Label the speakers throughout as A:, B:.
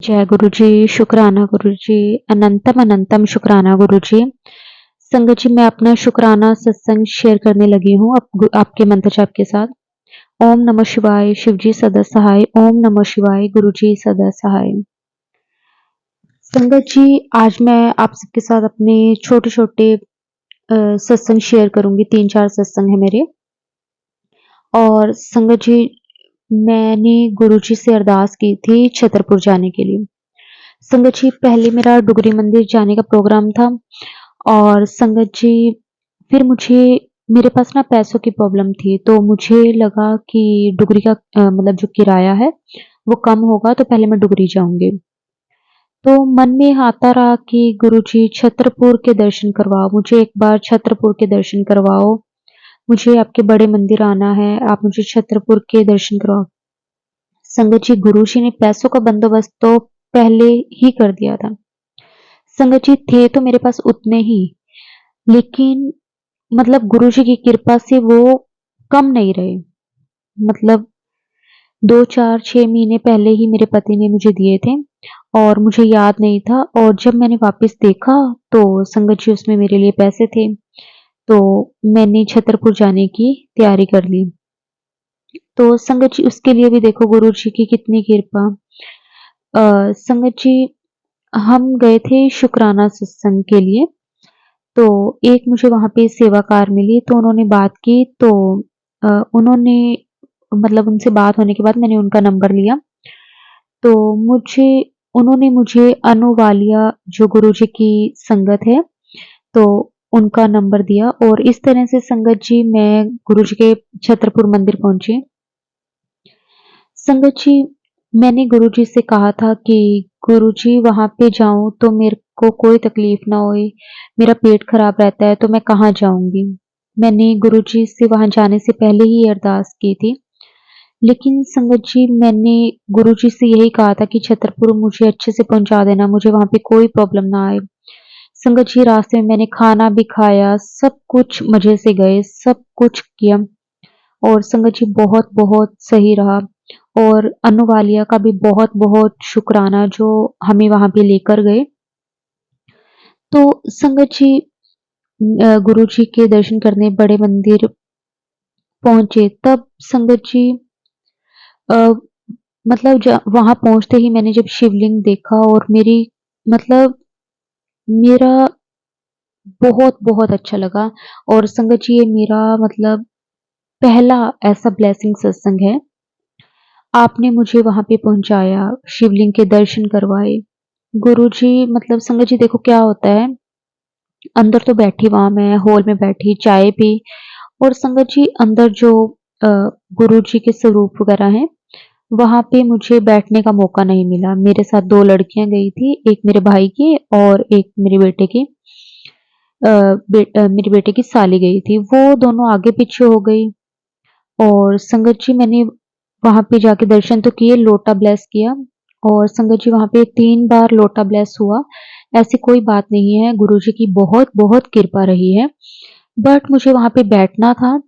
A: जय गुरु जी, शुक्राना गुरु जी, अनंतम अनंतम शुक्राना गुरु जी। संगत जी, मैं अपना शुक्राना सत्संग शेयर करने लगी हूँ आपके मंत्र जाप के साथ। ओम नमः शिवाय, शिव जी सदा सहाय। ओम नमः शिवाय, गुरु जी सदा सहाय। संगत जी, आज मैं आप सबके साथ अपने छोटे छोटे सत्संग शेयर करूंगी। 3-4 सत्संग है मेरे। और संगत जी, मैंने गुरु जी से अरदास की थी छतरपुर जाने के लिए। संगत जी, पहले मेरा डुगरी मंदिर जाने का प्रोग्राम था और संगत जी फिर मुझे मेरे पास ना पैसों की प्रॉब्लम थी, तो मुझे लगा कि डुगरी का मतलब जो किराया है वो कम होगा, तो पहले मैं डुगरी जाऊंगी। तो मन में आता रहा कि गुरुजी छतरपुर के दर्शन करवाओ, मुझे एक बार छतरपुर के दर्शन करवाओ, मुझे आपके बड़े मंदिर आना है, आप मुझे छतरपुर के दर्शन करवाओ। संगत जी, गुरुजी ने पैसों का बंदोबस्त तो पहले ही कर दिया था। संगत जी, थे तो मेरे पास उतने ही, लेकिन मतलब गुरुजी की कृपा से वो कम नहीं रहे। मतलब 2-4-6 महीने पहले ही मेरे पति ने मुझे दिए थे और मुझे याद नहीं था, और जब मैंने वापस देखा तो संगत जी उसमें मेरे लिए पैसे थे। तो मैंने छतरपुर जाने की तैयारी कर ली। तो संगत जी, उसके लिए भी देखो गुरु जी की कितनी कृपा। संगत जी, हम गए थे शुक्राना सत्संग के लिए। तो एक मुझे वहाँ पे सेवाकार मिली, तो उन्होंने बात की, तो उन्होंने मतलब उनसे बात होने के बाद मैंने उनका नंबर लिया। तो मुझे उन्होंने मुझे अनु वालिया जो गुरुजी की संगत है, तो उनका नंबर दिया, और इस तरह से संगत जी मैं गुरुजी के छतरपुर मंदिर पहुंची। संगत जी, मैंने गुरुजी से कहा था कि गुरुजी वहां पे जाऊं तो मेरे को कोई तकलीफ ना होए, मेरा पेट खराब रहता है तो मैं कहाँ जाऊंगी। मैंने गुरुजी से वहां जाने से पहले ही अरदास की थी। लेकिन संगत जी, मैंने गुरुजी से यही कहा था कि छतरपुर मुझे अच्छे से पहुंचा देना, मुझे वहां पे कोई प्रॉब्लम ना आए। संगत जी, रास्ते में मैंने खाना भी खाया, सब कुछ मजे से गए, सब कुछ किया, और संगत जी बहुत बहुत सही रहा। और अनु वालिया का भी बहुत बहुत शुक्राना जो हमें वहां पे लेकर गए। तो संगत जी, गुरु जी के दर्शन करने बड़े मंदिर पहुंचे, तब संगत जी अ, मतलब वहां पहुंचते ही मैंने जब शिवलिंग देखा, और मेरी मतलब मेरा बहुत बहुत अच्छा लगा। और संगत जी, ये मेरा मतलब पहला ऐसा ब्लेसिंग सत्संग है। आपने मुझे वहां पे पहुंचाया, शिवलिंग के दर्शन करवाए। गुरुजी मतलब संगत जी, देखो क्या होता है, अंदर तो बैठी वहां मैं हॉल में बैठी, चाय पी, और संगत जी अंदर जो अ, गुरुजी के स्वरूप वगैरह हैं, वहां पे मुझे बैठने का मौका नहीं मिला। मेरे साथ 2 लड़कियां गई थी, एक मेरे भाई की और एक मेरे बेटे की। मेरे बेटे की साली गई थी, वो दोनों आगे पीछे हो गई। और संगत जी, मैंने वहां पे जाके दर्शन तो किए, लोटा ब्लेस किया, और संगत जी वहां पे 3 बार लोटा ब्लेस हुआ। ऐसी कोई बात नहीं है, गुरुजी की बहुत बहुत कृपा रही है। बट मुझे वहां पे बैठना था।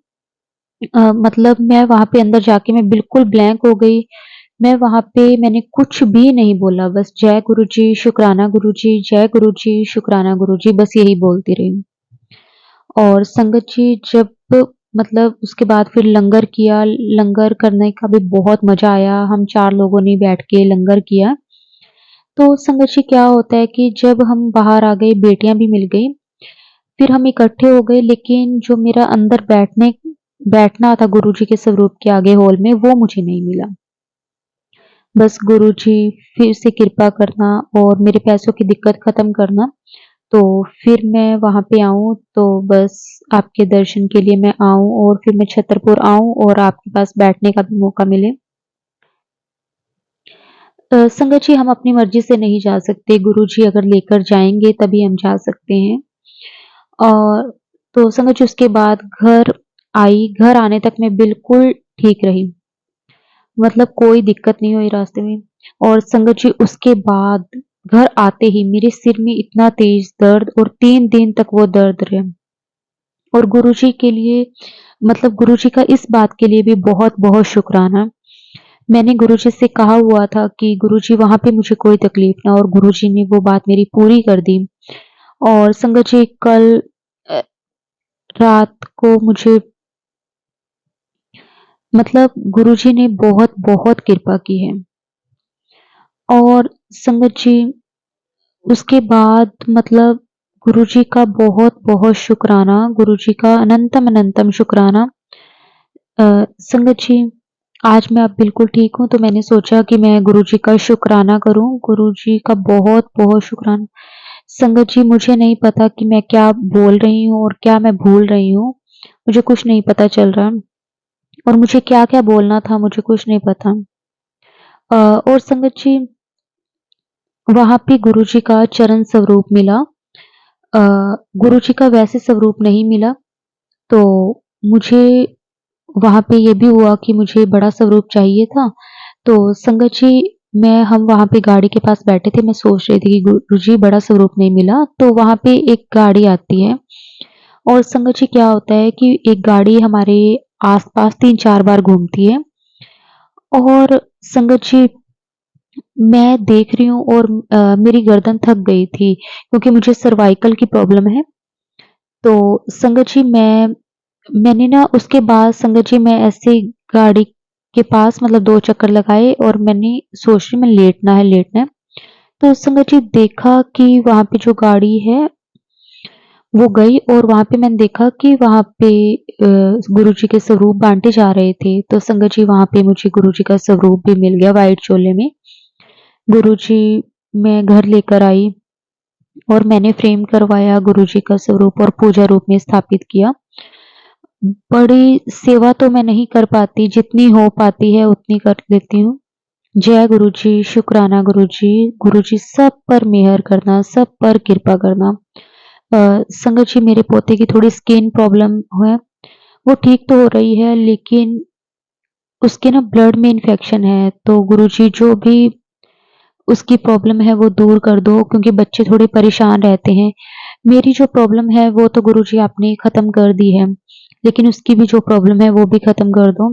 A: मतलब मैं वहां पे अंदर जाके मैं बिल्कुल ब्लैंक हो गई। मैं वहां पे मैंने कुछ भी नहीं बोला, बस जय गुरुजी, शुक्राना गुरुजी, जय गुरुजी, शुक्राना गुरुजी, बस यही बोलती रही। और संगत जी, जब मतलब उसके बाद फिर लंगर किया, लंगर करने का भी बहुत मजा आया। हम 4 लोगों ने बैठ के लंगर किया। तो संगत जी, क्या होता है कि जब हम बाहर आ गए, बेटियां भी मिल गई, फिर हम इकट्ठे हो गए, लेकिन जो मेरा अंदर बैठना था गुरुजी के स्वरूप के आगे हॉल में, वो मुझे नहीं मिला। बस गुरुजी फिर से कृपा करना और मेरे पैसों की दिक्कत खत्म करना, तो फिर मैं वहां पे आऊं, तो बस आपके दर्शन के लिए मैं आऊं, और फिर मैं छतरपुर आऊं और आपके पास बैठने का भी मौका मिले। संगत जी, हम अपनी मर्जी से नहीं जा सकते, गुरु जी अगर लेकर जाएंगे तभी हम जा सकते हैं। और तो संगत जी, उसके बाद घर आने तक मैं बिल्कुल ठीक रही, मतलब कोई दिक्कत नहीं हुई रास्ते में। और संगत जी, उसके बाद घर आते ही मेरे सिर में इतना तेज दर्द, और 3 दिन तक वो दर्द रहे। और गुरुजी के लिए मतलब गुरुजी का इस बात के लिए भी बहुत बहुत शुक्राना मैंने गुरुजी से कहा हुआ था कि गुरुजी वहाँ पे मुझे कोई तकलीफ ना हो और गुरुजी ने वो बात मेरी पूरी कर दी। और संगत जी कल अ, रात को मुझे मतलब गुरुजी ने बहुत-बहुत कृपा की है। और संगत जी उसके बाद मतलब गुरुजी का बहुत-बहुत शुक्राना, गुरुजी का अनंतम-अनंतम शुक्राना। संगत जी आज मैं अब बिल्कुल ठीक हूँ, तो मैंने सोचा कि मैं गुरुजी का शुक्राना करूँ, गुरुजी का बहुत-बहुत शुक्राना। संगत जी मुझे नहीं पता कि मैं क्या बोल रही हूँ और क्या मैं भूल रही हूँ, मुझे कुछ नहीं पता चल रहा और मुझे क्या-क्या बोलना था मुझे कुछ नहीं पता। और संगत जी वहाँ पे गुरुजी का चरण स्वरूप मिला। अ, गुरुजी का वैसे स्वरूप नहीं मिला, तो मुझे वहाँ पे ये भी हुआ कि मुझे बड़ा स्वरूप चाहिए था। तो संगत जी हम वहाँ पे गाड़ी के पास बैठे थे, मैं सोच रही थी कि गुरुजी बड़ा स्वरूप नहीं मिला, तो वहाँ पे एक गाड़ी आती है और संगत जी क्या होता है कि एक गाड़ी हमारे आस-पास 3-4 बार घूमती है और संगत जी मैं देख रही हूँ और मेरी गर्दन थक गई थी क्योंकि मुझे सर्वाइकल की प्रॉब्लम है। तो संगत जी मैंने ना उसके बाद संगत जी मैं ऐसे गाड़ी के पास मतलब 2 चक्कर लगाए और मैंने सोच रही मैं लेटना है। तो संगत जी देखा कि वहाँ पे जो गाड़ी है वो गई और वहाँ पे मैंने देखा कि वहाँ पे गुरुजी के स्वरूप बाँटे जा रहे थे। तो संगत जी वहाँ पे मुझे गुरुजी का स्वरूप भी मिल गया व्हाइट चोले में। गुरुजी मैं घर लेकर आई और मैंने फ्रेम करवाया गुरुजी का स्वरूप और पूजा रूप में स्थापित किया। बड़ी सेवा तो मैं नहीं कर पाती, जितनी हो पाती है उतनी कर लेती हूँ। जय गुरुजी, शुक्राना गुरुजी, गुरुजी सब पर मेहर करना, सब पर कृपा करना। संगत जी मेरे पोते की थोड़ी स्किन प्रॉब्लम है, वो ठीक तो हो रही है लेकिन उसके ना ब्लड में इन्फेक्शन है, तो गुरुजी जो भी उसकी प्रॉब्लम है वो दूर कर दो क्योंकि बच्चे थोड़े परेशान रहते हैं। मेरी जो प्रॉब्लम है वो तो गुरुजी आपने खत्म कर दी है, लेकिन उसकी भी जो प्रॉब्लम है वो भी खत्म कर दो।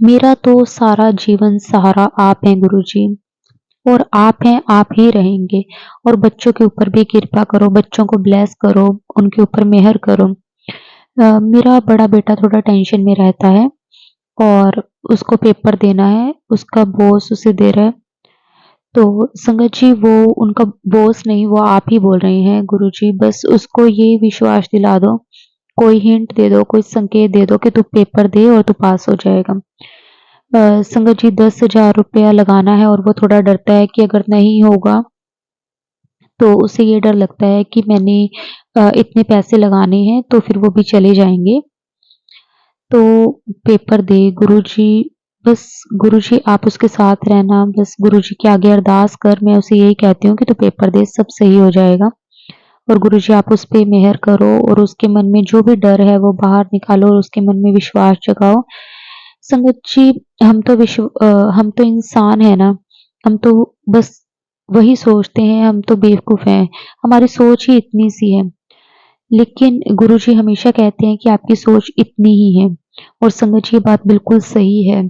A: मेरा तो सारा जीवन सहारा आप हैं गुरुजी और आप हैं, आप ही रहेंगे और बच्चों के ऊपर भी कृपा करो, बच्चों को ब्लेस करो, उनके ऊपर मेहर करो। मेरा बड़ा बेटा थोड़ा टेंशन में रहता है और उसको पेपर देना है, उसका बॉस उसे दे रहा है। तो संगत जी वो उनका बॉस नहीं वो आप ही बोल रहे हैं गुरुजी बस उसको ये विश्वास दिला दो, कोई हिंट दे दो, कोई संकेत दे दो कि तू पेपर दे और तू पास हो जाएगा। संगत जी 10,000 रुपया लगाना है और वो थोड़ा डरता है कि अगर नहीं होगा तो उसे ये डर लगता है कि मैंने इतने पैसे लगाने हैं तो फिर वो भी चले जाएँगे। तो पेपर दे गुरुजी बस गुरुजी आप उसके साथ रहना, बस गुरुजी के आगे अरदास कर, मैं उसे यही कहती हूँ कि तू पेपर दे सब सही हो जाएगा। और गुरुजी आप उस पे मेहर करो और उसके मन में जो भी डर है वो बाहर निकालो और उसके मन में विश्वास जगाओ। संगत जी हम तो इंसान हैं ना, हम तो बस वही सोचते हैं, हम तो बेवकूफ़ हैं, हमारी सोच ही इतनी-सी है। लेकिन गुरुजी हमेशा कहते हैं कि आपकी सोच इतनी ही है और संगत जी ये बात बिल्कुल सही है।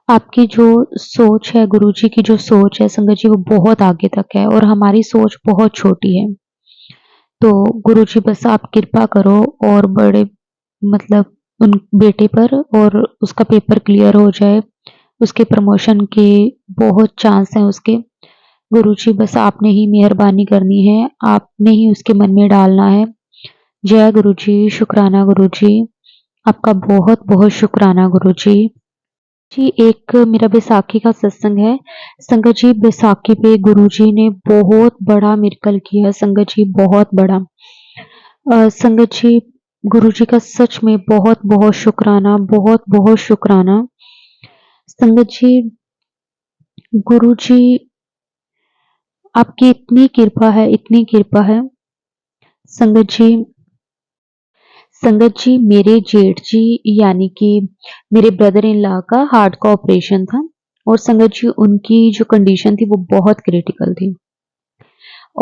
A: आपकी जो सोच है गुरुजी की जो सोच है संगत जी वो बहुत आगे तक है और हमारी सोच बहुत छोटी है। तो गुरुजी बस आप कृपा करो और बड़े मतलब उन बेटे पर और उसका पेपर क्लियर हो जाए, उसके प्रमोशन के बहुत चांस हैं उसके। गुरुजी बस आपने ही मेहरबानी करनी है, आपने ही उसके मन में डालना है। जय गुरुजी, शुक्राना गुरुजी, आपका बहुत-बहुत शुक्राना गुरुजी। जी, एक मेरा बैसाखी का सत्संग है। संगत जी बैसाखी पे गुरुजी ने बहुत बड़ा मिरेकल किया संगत जी बहुत बड़ा। संगत जी गुरुजी का सच में बहुत-बहुत शुक्राना, बहुत-बहुत शुक्राना। संगत जी गुरुजी आपकी इतनी कृपा है। संगत जी मेरे जेठ जी यानी कि मेरे ब्रदर इन लॉ का हार्ट का ऑपरेशन था और संगत जी उनकी जो कंडीशन थी वो बहुत क्रिटिकल थी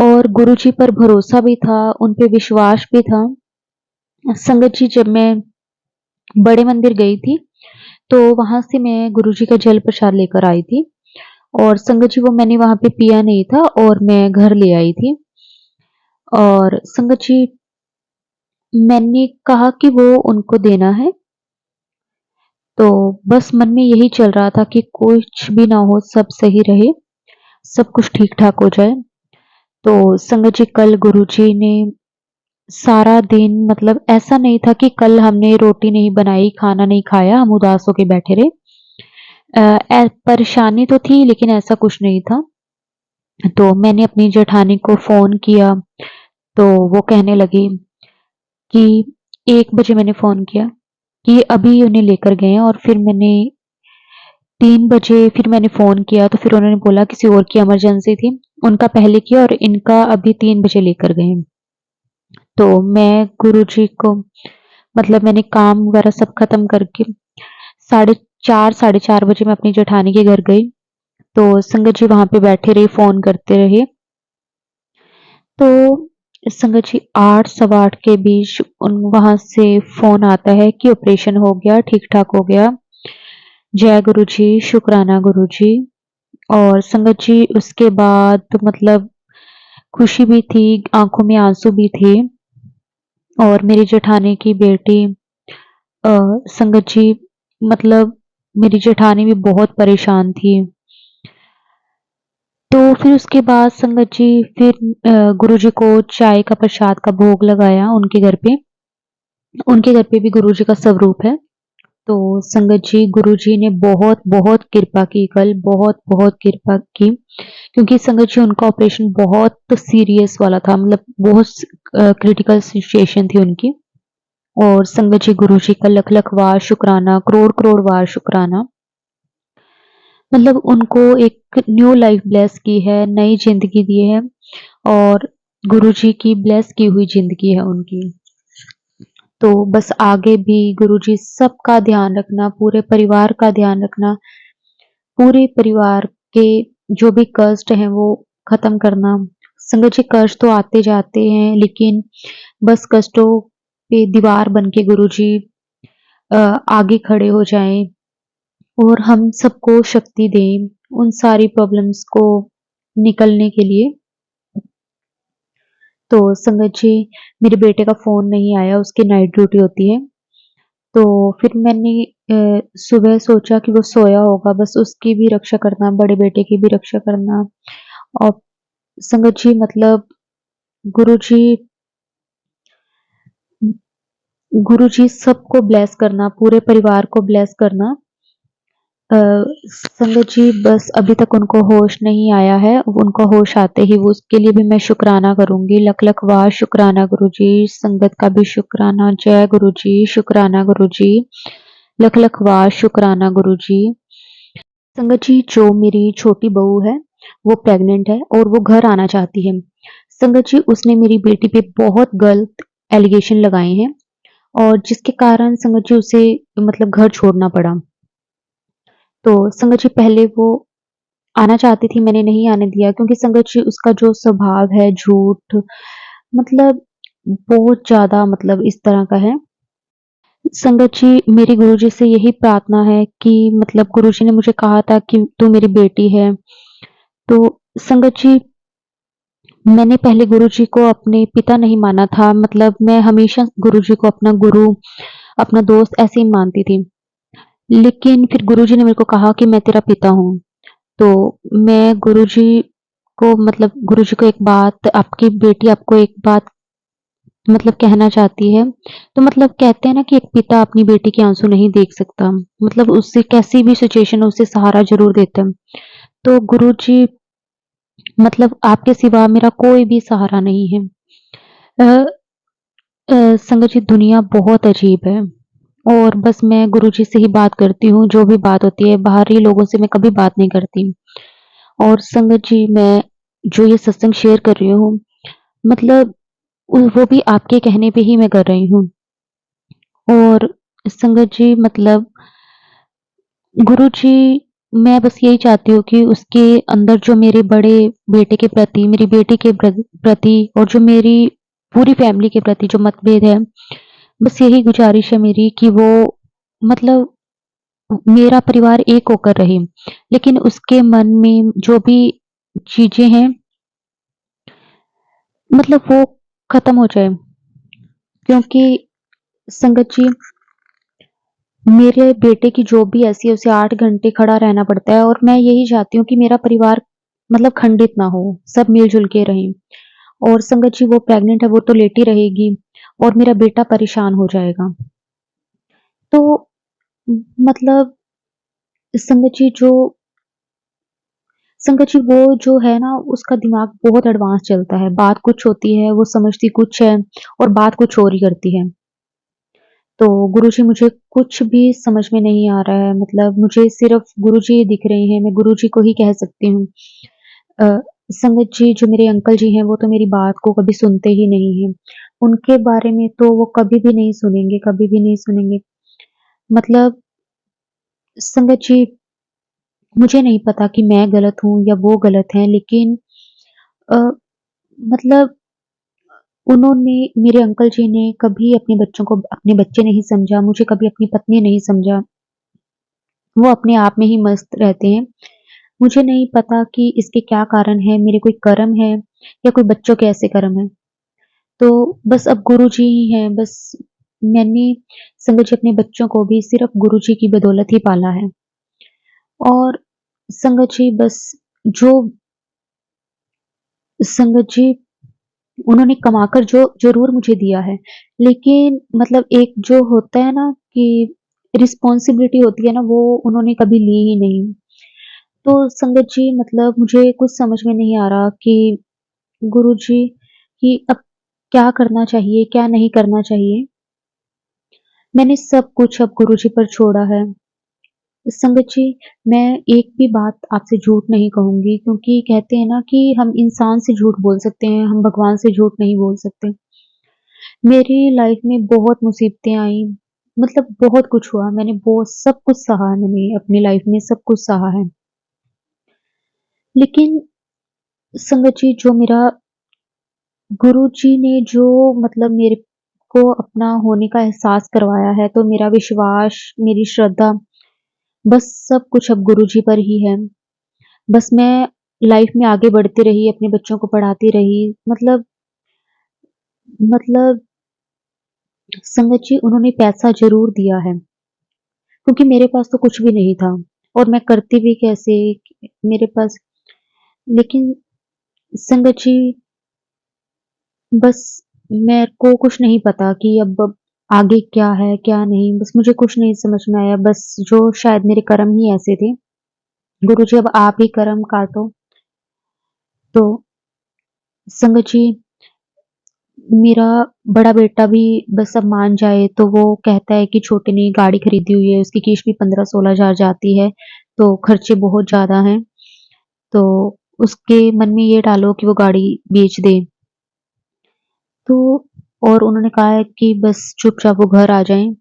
A: और गुरुजी पर भरोसा भी था, उन पे विश्वास भी था। संगत जी जब मैं बड़े मंदिर गई थी तो वहाँ से मैं गुरुजी का जल प्रसाद लेकर आई थी और संगत जी वो मैंने वहाँ पे पिया नहीं था और मैं घर ले आई थी। और संगत जी मैंने कहा कि वो उनको देना है, तो बस मन में यही चल रहा था कि कुछ भी ना हो, सब सही रहे, सब कुछ ठीक-ठाक हो जाए। तो संगत जी कल गुरुजी ने सारा दिन मतलब ऐसा नहीं था कि कल हमने रोटी नहीं बनाई, खाना नहीं खाया, हम उदास होके बैठे रहे। परेशानी तो थी लेकिन ऐसा कुछ नहीं था। तो मैंने अपनी जेठानी को फ़ोन किया, तो वो कहने लगी कि 1 बजे मैंने फ़ोन किया कि अभी उन्हें लेकर गए हैं और फिर मैंने 3 बजे फिर मैंने फ़ोन किया तो फिर उन्होंने बोला किसी और की इमरजेंसी थी। उनका पहले किया और इनका अभी 3 बजे लेकर गए हैं। तो मैं गुरुजी को मतलब मैंने काम वगैरह सब खत्म करके साढ़े 4 साढ़े 4 बजे मैं अपनी जेठानी के घर गई। तो संगत जी वहाँ पे बैठे रहे, फ़ोन करते रहे। तो संगत जी 8 सवा 8 के बीच उन वहाँ से फ़ोन आता है कि ऑपरेशन हो गया, ठीक-ठाक हो गया। जय गुरुजी, शुक्राना गुरुजी। और संगत जी उसके बाद मतलब खुशी भी थी, आँखों में आँसू भी थे और मेरी जेठानी की बेटी अ, संगत जी मतलब मेरी जेठानी भी बहुत परेशान थी। तो फिर उसके बाद संगत जी फिर गुरुजी को चाय का प्रसाद का भोग लगाया उनके घर पे। उनके घर पे भी गुरुजी का स्वरूप है। तो संगत जी गुरुजी ने बहुत-बहुत कृपा की कल, बहुत-बहुत कृपा की क्योंकि संगत जी उनका ऑपरेशन बहुत सीरियस वाला था मतलब बहुत क्रिटिकल सिचुएशन थी उनकी। और संगत जी गुरुजी का लख-लख वार शुक्राना, करोड़-करोड़ वार शुक्राना। मतलब उनको एक न्यू लाइफ ब्लेस की है, नई ज़िंदगी दी है और गुरुजी की ब्लेस की हुई ज़िंदगी है उनकी। तो बस आगे भी गुरुजी सबका ध्यान रखना, पूरे परिवार का ध्यान रखना, पूरे परिवार के जो भी कष्ट हैं वो ख़त्म करना। संगत जी कष्ट तो आते जाते हैं लेकिन बस कष्टों पे दीवार बन के गुरुजी आगे खड़े हो जाएँ और हम सबको शक्ति दें उन सारी प्रॉब्लम्स को निकलने के लिए। तो संगत जी मेरे बेटे का फ़ोन नहीं आया, उसकी नाइट ड्यूटी होती है। तो फिर मैंने सुबह सोचा कि वो सोया होगा, बस उसकी भी रक्षा करना, बड़े बेटे की भी रक्षा करना और संगत जी मतलब गुरुजी गुरुजी सबको ब्लेस करना, पूरे परिवार को ब्लेस करना। अ, संगत जी बस अभी तक उनको होश नहीं आया है, उनको होश आते ही वो उसके लिए भी मैं शुक्राना करूँगी, लख-लख वार शुक्राना गुरुजी, संगत का भी शुक्राना, जय गुरुजी, शुक्राना गुरुजी, लख-लख वार शुक्राना गुरुजी। संगत जी जो मेरी छोटी बहू है, वो प्रेग्नेंट है और वो घर आना चाहती है। संगत जी उसने मेरी बेटी पे बहुत गलत एलिगेशन लगाए हैं और जिसके कारण संगत जी उसे मतलब घर छोड़ना पड़ा। तो संगत जी पहले वो आना चाहती थी, मैंने नहीं आने दिया क्योंकि संगत जी उसका जो स्वभाव है झूठ मतलब बहुत ज़्यादा मतलब इस तरह का है। संगत जी मेरी गुरुजी से यही प्रार्थना है कि मतलब गुरुजी ने मुझे कहा था कि तू मेरी बेटी है। तो संगत जी मैंने पहले गुरुजी को अपने पिता नहीं माना था मतलब मैं हमेशा गुरुजी को अपना गुरु, अपना दोस्त ऐसे ही मानती थी। लेकिन फिर गुरुजी ने मेरे को कहा कि मैं तेरा पिता हूँ। तो मैं गुरुजी को मतलब गुरुजी को एक बात आपकी बेटी आपको एक बात मतलब कहना चाहती है। तो मतलब कहते हैं ना कि एक पिता अपनी बेटी के आँसू नहीं देख सकता। मतलब उससे कैसी भी सिचुएशन हो उसे सहारा ज़रूर देते हैं। तो गुरुजी मतलब आपके सिवा मेरा कोई भी सहारा नहीं है। अ संगत जी दुनिया बहुत अजीब है और बस मैं गुरुजी से ही बात करती हूँ, जो भी बात होती है, बाहरी लोगों से मैं कभी बात नहीं करती। और संगत जी मैं जो ये सत्संग शेयर कर रही हूँ, मतलब वो भी आपके कहने पे ही मैं कर रही हूँ। और संगत जी मतलब गुरुजी मैं बस यही चाहती हूँ कि उसके अंदर जो मेरे बड़े बेटे के प्रति, मेरी बेटी के प्रति और जो मेरी पूरी फैमिली के प्रति जो मतभेद है, बस यही गुज़ारिश है मेरी कि वो मतलब मेरा परिवार एक होकर रहे, लेकिन उसके मन में जो भी चीज़ें हैं मतलब वो खत्म हो जाए। क्योंकि संगत जी, मेरे बेटे की जॉब भी ऐसी है, उसे 8 घंटे खड़ा रहना पड़ता है और मैं यही चाहती हूँ कि मेरा परिवार मतलब खंडित ना हो, सब मिल-जुल के रहें। और संगत जी वो प्रेग्नेंट है, वो तो लेटी रहेगी और मेरा बेटा परेशान हो जाएगा। तो मतलब संगत जी वो जो है ना उसका दिमाग बहुत एडवांस चलता है, बात कुछ होती है, वो समझती कुछ है और बात कुछ और ही करती है। तो गुरुजी मुझे कुछ भी समझ में नहीं आ रहा है, मतलब मुझे सिर्फ़ गुरुजी ही दिख रहे हैं, मैं गुरुजी को ही कह सकती हूँ। अ, संगत जी जो मेरे अंकल जी हैं, वो तो मेरी बात को कभी सुनते ही नहीं हैं। उनके बारे में तो वो कभी भी नहीं सुनेंगे, कभी भी नहीं सुनेंगे। मतलब संगत जी मुझे नहीं पता कि मैं गलत हूँ या वो गलत हैं, लेकिन अ, मतलब उन्होंने मेरे अंकल जी ने कभी अपने बच्चों को अपने बच्चे नहीं समझा, मुझे कभी अपनी पत्नी नहीं समझा। वो अपने आप में ही मस्त रहते हैं। मुझे नहीं पता कि इसके क्या कारण हैं, मेरे कोई कर्म है या कोई बच्चों के ऐसे कर्म हैं। तो बस अब गुरुजी ही हैं, बस मैंने समझ अपने बच्चों को भी सिर्फ़ गुरुजी की बदौलत ही पाला है। और संगत जी बस जो संगत जी उन्होंने कमाकर जो ज़रूर मुझे दिया है, लेकिन मतलब एक जो होता है ना कि रिस्पॉन्सिबिलिटी होती है ना, वो उन्होंने कभी ली ही नहीं। तो संगत जी मतलब मुझे कुछ समझ में नहीं आ रहा कि गुरुजी कि अब क्या करना चाहिए, क्या नहीं करना चाहिए? मैंने सब कुछ अब गुरुजी पर छोड़ा है। संगत जी, मैं एक भी बात आपसे झूठ नहीं कहूँगी क्योंकि कहते हैं ना कि हम इंसान से झूठ बोल सकते हैं, हम भगवान से झूठ नहीं बोल सकते। मेरी लाइफ में बहुत मुसीबतें आईं, मतलब बहुत कुछ हुआ, मैंने बहुत सब कुछ सहा है मैंने अपनी लाइफ में सब कुछ सहा है। लेकिन संगत जी जो मेरा गुरुजी ने जो मतलब मेरे को अपना होने का एहसास करवाया है, तो मेरा विश्वास, मेरी श्रद्धा, बस सब कुछ अब गुरुजी पर ही है। बस मैं लाइफ में आगे बढ़ती रही, अपने बच्चों को पढ़ाती रही। मतलब संगत जी उन्होंने पैसा ज़रूर दिया है, क्योंकि मेरे पास तो कुछ भी नहीं था और मैं करती भी कैसे मेरे पास लेकिन संगत जी बस मेरे को कुछ नहीं पता कि अब आगे क्या है, क्या नहीं, बस मुझे कुछ नहीं समझ में आया, बस जो शायद मेरे कर्म ही ऐसे थे। गुरुजी अब आप ही कर्म काटो। तो संगत जी मेरा बड़ा बेटा भी बस अब मान जाए, तो वो कहता है कि छोटे ने गाड़ी खरीदी हुई है, उसकी किश्त भी 15-16 हज़ार जाती है, तो खर्चे बहुत ज़्यादा हैं, तो उसके मन में ये डालो कि वो गाड़ी बेच दे। तो और उन्होंने कहा है कि बस चुपचाप वो घर आ जाएँ,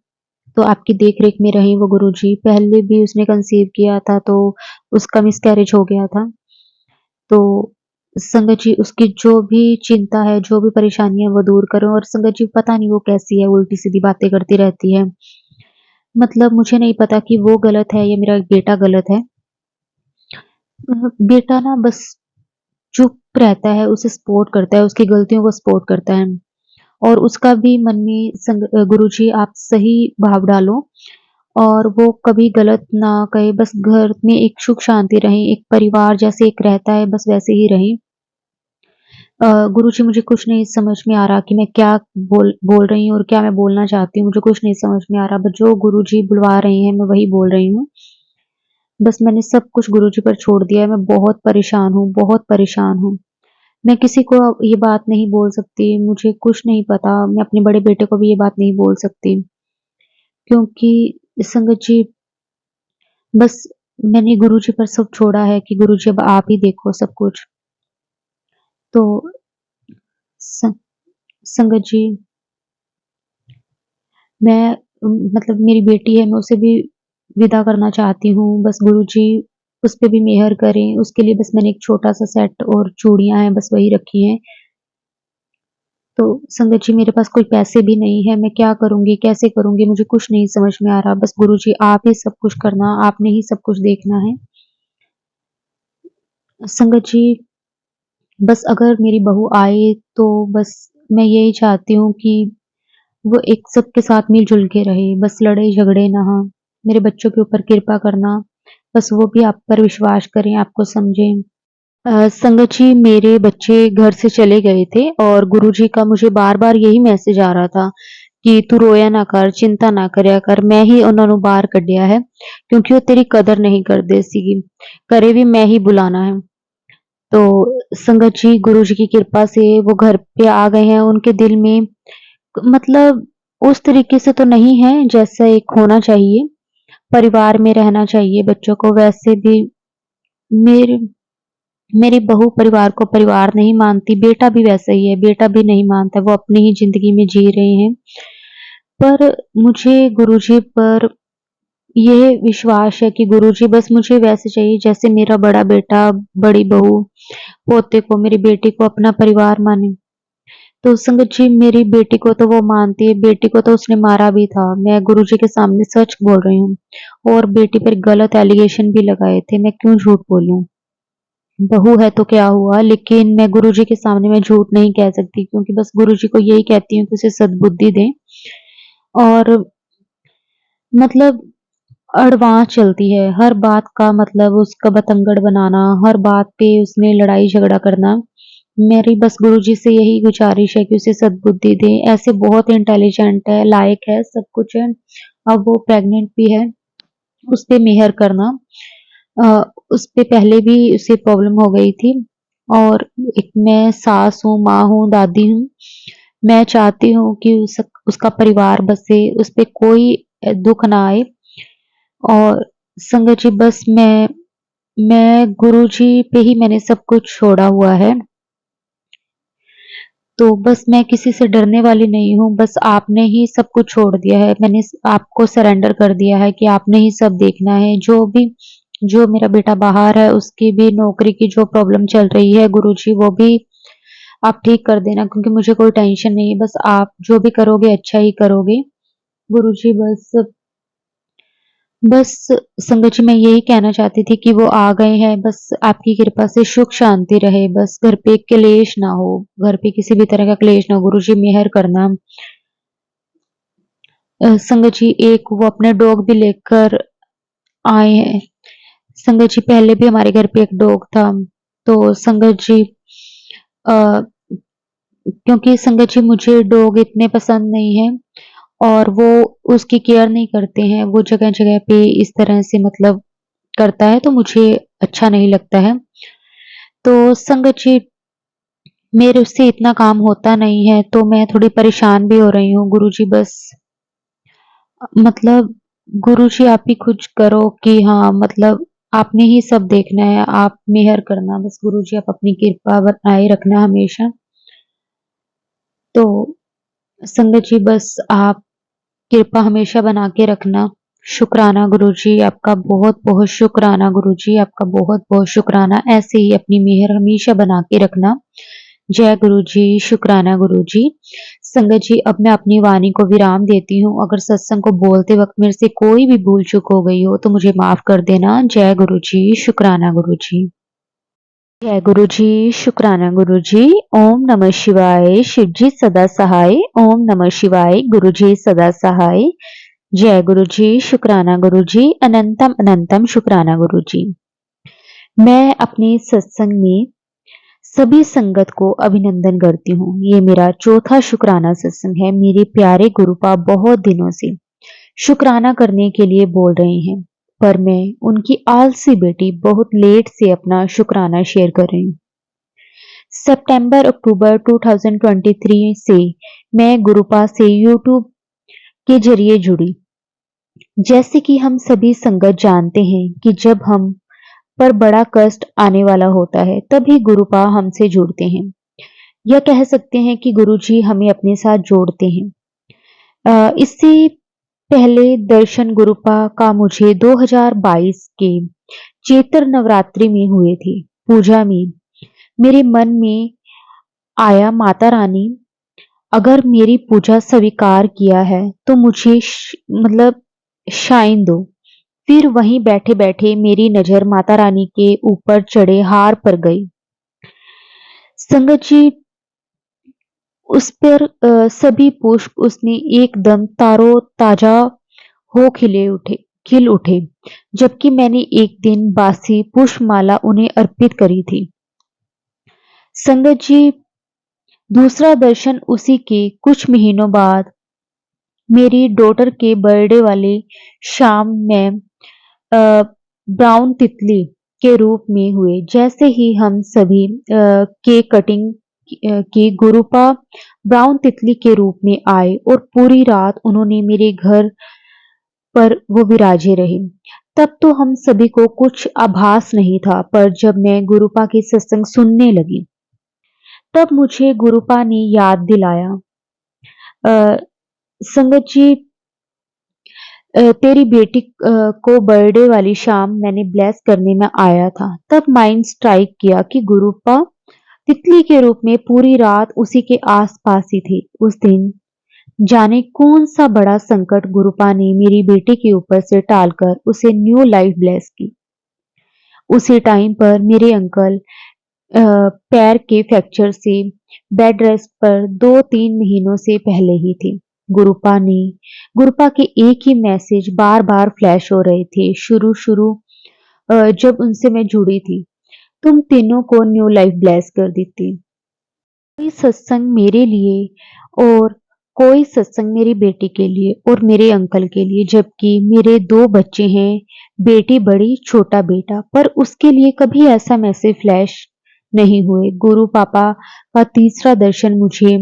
A: तो आपकी देख-रेख में रहें वो गुरुजी। पहले भी उसने कंसीव किया था, तो उसका मिसकैरेज हो गया था। तो संगत जी उसकी जो भी चिंता है, जो भी परेशानी है वो दूर करो और संगत जी पता नहीं वो कैसी है, उल्टी-सीधी बातें करती रहती है। मतलब मुझे नहीं पता कि वो गलत है या मेरा बेटा गलत है। बेटा ना बस चुप रहता है, उसे सपोर्ट करता है, उसकी गलतियों को सपोर्ट करता है और उसका भी मन में गुरुजी आप सही भाव डालो और वो कभी गलत ना कहे, बस घर में एक सुख शांति रहे, एक परिवार जैसे एक रहता है बस वैसे ही रहें। गुरुजी मुझे कुछ नहीं समझ में आ रहा कि मैं क्या बोल बोल रही हूँ और क्या मैं बोलना चाहती हूँ, मुझे कुछ नहीं समझ में आ रहा, बस जो गुरुजी बुलवा रहे हैं मैं वही बोल रही हूँ। बस मैंने सब कुछ गुरुजी पर छोड़ दिया है, मैं बहुत परेशान हूँ, बहुत परेशान हूँ। मैं किसी को अब ये बात नहीं बोल सकती, मुझे कुछ नहीं पता, मैं अपने बड़े बेटे को भी ये बात नहीं बोल सकती, क्योंकि संगत जी बस मैंने गुरुजी पर सब छोड़ा है कि गुरुजी अब आप ही देखो सब कुछ। तो स संगत जी मैं मतलब मेरी बेटी है, मैं उसे भी विदा करना चाहती हूँ, बस गुरुजी उस पे भी मेहर करें, उसके लिए बस मैंने एक छोटा-सा सेट और चूड़ियाँ हैं, बस वही रखी हैं। तो संगत जी मेरे पास कोई पैसे भी नहीं है, मैं क्या करूँगी, कैसे करूँगी मुझे कुछ नहीं समझ में आ रहा। बस गुरुजी आप ही सब कुछ करना, आपने ही सब कुछ देखना है। संगत जी बस अगर मेरी बहू आए तो बस मैं यही चाहती हूँ कि वो एक सबके साथ मिल-जुल के रहे, बस लड़े-झगड़े ना हो। मेरे बच्चों के ऊपर कृपा करना, बस वो भी आप पर विश्वास करें, आपको समझें। संगत जी मेरे बच्चे घर से चले गए थे और गुरुजी का मुझे बार-बार यही मैसेज आ रहा था कि तू रोया ना कर, चिंता ना करया कर, मैं ही ਉਹਨਾਂ ਨੂੰ ਬਾਹਰ ਕੱਢਿਆ है क्योंकि वो तेरी कदर नहीं करदे ਸੀਗੇ, ਘਰੇ भी मैं ही बुलाना है। तो संगत जी गुरुजी की कृपा से वो घर पे आ गए हैं, उनके दिल में मतलब उस तरीके से तो नहीं है जैसा एक होना चाहिए, परिवार में रहना चाहिए बच्चों को वैसे भी मेरे मेरी बहू परिवार को परिवार नहीं मानती, बेटा भी वैसा ही है, बेटा भी नहीं मानता, वो अपनी ही ज़िंदगी में जी रहे हैं। पर मुझे गुरुजी पर ये विश्वास है कि गुरुजी बस मुझे वैसे चाहिए जैसे मेरा बड़ा बेटा, बड़ी बहू, पोते को, मेरी बेटी को अपना परिवार माने। तो संगत जी मेरी बेटी को तो वो मानती है, बेटी को तो उसने मारा भी था, मैं गुरुजी के सामने सच बोल रही हूँ और बेटी पर गलत एलिगेशन भी लगाए थे, मैं क्यों झूठ बोलूँ? बहू है तो क्या हुआ, लेकिन मैं गुरुजी के सामने मैं झूठ नहीं कह सकती क्योंकि बस गुरुजी को यही कहती हूँ कि उसे सद्बुद्धि दें और मतलब अड़वाह चलती है, हर बात का मतलब उसका बतंगड़ बनाना, हर बात पे उसने लड़ाई-झगड़ा करना। मेरी बस गुरुजी से यही गुज़ारिश है कि उसे सद्बुद्धि दें, ऐसे बहुत इंटेलिजेंट है, लायक है, सब कुछ है, अब वो प्रेग्नेंट भी है, उस पे मेहर करना। उसपे पहले भी उसे प्रॉब्लम हो गई थी और एक मैं सास हूँ, माँ हूँ, दादी हूँ। मैं चाहती हूँ कि उसका परिवार बसे, उसपे कोई दुःख ना आए और संगत जी बस मैं गुरुजी पे ही मैंने सब कुछ छोड़ा हुआ है। तो बस मैं किसी से डरने वाली नहीं हूँ, बस आपने ही सब कुछ छोड़ दिया है। मैंने आपको सरेंडर कर दिया है कि आपने ही सब देखना है। जो मेरा बेटा बाहर है, उसकी भी नौकरी की जो प्रॉब्लम चल रही है गुरुजी वो भी आप ठीक कर देना क्योंकि मुझे कोई टेंशन नहीं है। बस आप जो भी करोगे अच्छा ही करोगे। गुरुजी बस संगत जी मैं यही कहना चाहती थी कि वो आ गए हैं, बस आपकी कृपा से सुख शांति रहे, बस घर पे क्लेश ना हो, घर पे किसी भी तरह का क्लेश ना हो, गुरुजी मेहर करना। संगत जी एक वो अपने डॉग भी लेकर आए हैं। संगत जी पहले भी हमारे घर पे एक डॉग था, तो संगत जी अ, क्योंकि संगत जी मुझे डॉग इतने पसंद नहीं है और वो उसकी केयर नहीं करते हैं, वो जगह-जगह पे इस तरह से मतलब करता है तो मुझे अच्छा नहीं लगता है। तो संगत जी मेरे से इतना काम होता नहीं है तो मैं थोड़ी परेशान भी हो रही हूँ। गुरुजी बस मतलब गुरुजी आप ही कुछ करो कि हाँ मतलब आपने ही सब देखना है, आप मेहर करना बस गुरुजी आप अपनी कृपा बनाए रखना हमेशा। तो संगत जी बस आप कृपा हमेशा बना के रखना। शुक्राना गुरुजी, आपका बहुत-बहुत शुक्राना गुरुजी, आपका बहुत-बहुत शुक्राना। ऐसे ही अपनी मेहर हमेशा बना के रखना। जय गुरुजी, शुक्राना गुरुजी। संगत जी, अब मैं अपनी वाणी को विराम देती हूँ। अगर सत्संग को बोलते वक़्त मेरे से कोई भी भूल-चूक हो गई हो, तो मुझे माफ़ कर देना। जय गुरुजी, शुक्राना गुरुजी। जय गुरुजी, शुक्राना गुरुजी। ओम नमः शिवाय, शिवजी सदा सहाय। ओम नमः शिवाय, गुरुजी सदा सहाय। जय गुरुजी, शुक्राना गुरुजी। अनंतम अनंतम शुक्राना गुरुजी। मैं अपने सत्संग में सभी संगत को अभिनंदन करती हूँ। ये मेरा चौथा शुक्राना सत्संग है। मेरे प्यारे गुरुपा बहुत दिनों से शुक्राना करने के लिए बोल रहे हैं, पर मैं उनकी आलसी बेटी बहुत लेट से अपना शुक्राना शेयर कर रही हूँ। सितंबर-अक्टूबर 2023 से मैं गुरुपा से यूट्यूब के जरिए जुड़ी। जैसे कि हम सभी संगत जानते हैं कि जब हम पर बड़ा कष्ट आने वाला होता है, तभी गुरुपा हमसे जुड़ते हैं। या कह सकते हैं कि गुरुजी हमें अपने साथ जोड़ते हैं। इससे पहले दर्शन गुरुपा का मुझे 2022 के चैत्र नवरात्रि में हुए थे। पूजा में मेरे मन में आया माता रानी अगर मेरी पूजा स्वीकार किया है तो मुझे मतलब शाइन दो। फिर वहीं बैठे बैठे मेरी नजर माता रानी के ऊपर चढ़े हार पर गई। संगत जी, उस पर सभी पुष्प उसने एकदम तारो ताजा हो खिल उठे, जबकि मैंने एक दिन बासी पुष्पमाला उन्हें अर्पित करी थी। संगत जी, दूसरा दर्शन उसी के कुछ महीनों बाद मेरी डॉटर के बर्थडे वाले शाम में ब्राउन तितली के रूप में हुए। जैसे ही हम सभी केक कटिंग की, गुरुपा ब्राउन तितली के रूप में आए और पूरी रात उन्होंने मेरे घर पर वो विराजे रहे। तब तो हम सभी को कुछ आभास नहीं था, पर जब मैं गुरुपा की सत्संग सुनने लगी तब मुझे गुरुपा ने याद दिलाया, अ, संगत जी, तेरी बेटी को बर्थडे वाली शाम मैंने ब्लेस करने में आया था। तब माइंड स्ट्राइक किया कि गुरुपा तितली के रूप में पूरी रात उसी के आसपास ही थी। उस दिन जाने कौन सा बड़ा संकट गुरुपा ने मेरी बेटी के ऊपर से टालकर उसे न्यू लाइफ ब्लेस की। उसी टाइम पर मेरे अंकल पैर के फ्रैक्चर से बेड रेस्ट पर 2-3 महीनों से पहले ही थे। गुरुपा के एक ही मैसेज बार बार फ्लैश हो रहे थे। शुरू जब उनसे मैं जुड़ी थी, तुम तीनों को न्यू लाइफ ब्लेस कर देती। कोई सत्संग मेरे लिए और कोई सत्संग मेरी बेटी के लिए और मेरे अंकल के लिए, जबकि मेरे 2 बच्चे हैं, बेटी बड़ी छोटा बेटा, पर उसके लिए कभी ऐसा मैसेज फ्लैश नहीं हुए। गुरु पापा का तीसरा दर्शन मुझे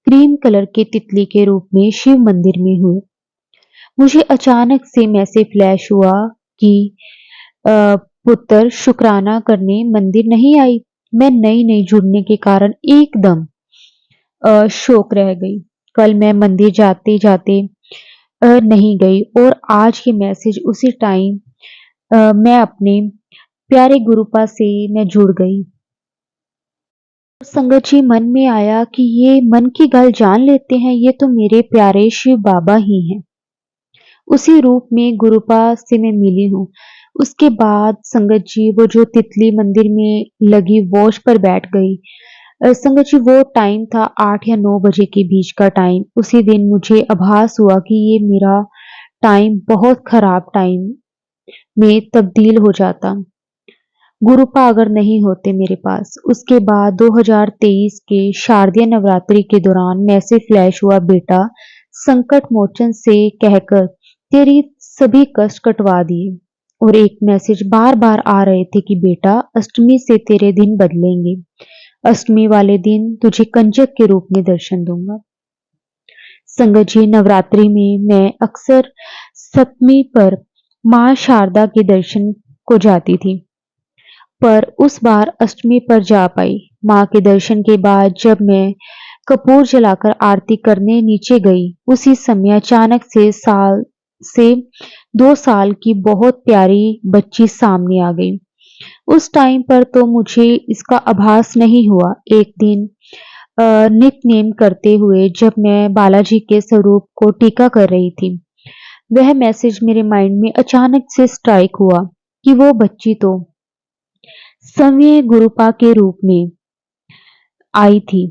A: क्रीम कलर के तितली के रूप में शिव मंदिर में हुए। मुझे अचानक से मैसेज फ्लैश हुआ कि पुत्र शुक्राना करने मंदिर नहीं आई। मैं नई जुड़ने के कारण एकदम शौक रह गई। कल मैं मंदिर जाते जाते नहीं गई और आज के मैसेज उसी टाइम मैं अपने प्यारे गुरुपा से मैं जुड़ गई। संगत जी, मन में आया कि ये मन की गल जान लेते हैं, ये तो मेरे प्यारे शिव बाबा ही हैं। उसी रूप में गुरुपा से मैं मिली हूँ। उसके बाद संगत जी, वो जो तितली मंदिर में लगी वॉच पर बैठ गई। संगत जी, वो टाइम था 8 या 9 बजे के बीच का टाइम। उसी दिन मुझे आभास हुआ कि ये मेरा टाइम बहुत खराब टाइम में तब्दील हो जाता, गुरुपा अगर नहीं होते मेरे पास। उसके बाद 2023 के शारदीय नवरात्रि के दौरान मैसेज फ्लैश हुआ, बेटा संकट मोचन से कहकर तेरी सभी कष्ट कटवा दिए। और एक मैसेज बार बार आ रहे थे कि बेटा अष्टमी से तेरे दिन बदलेंगे। अष्टमी वाले दिन तुझे कंजक के रूप में दर्शन दूंगा। संगत जी, नवरात्रि में मैं अक्सर सप्तमी पर मां शारदा के दर्शन को जाती थी, पर उस बार अष्टमी पर जा पाई। मां के दर्शन के बाद जब मैं कपूर जलाकर आरती करने नीचे गई, उसी समय अचानक से 2 साल की बहुत प्यारी बच्ची सामने आ गई। उस टाइम पर तो मुझे इसका आभास नहीं हुआ। एक दिन नित्य-नेम करते हुए जब मैं बालाजी के स्वरूप को टीका कर रही थी, वह मैसेज मेरे माइंड में अचानक से स्ट्राइक हुआ कि वो बच्ची तो सवयं गुरुपा के रूप में आई थी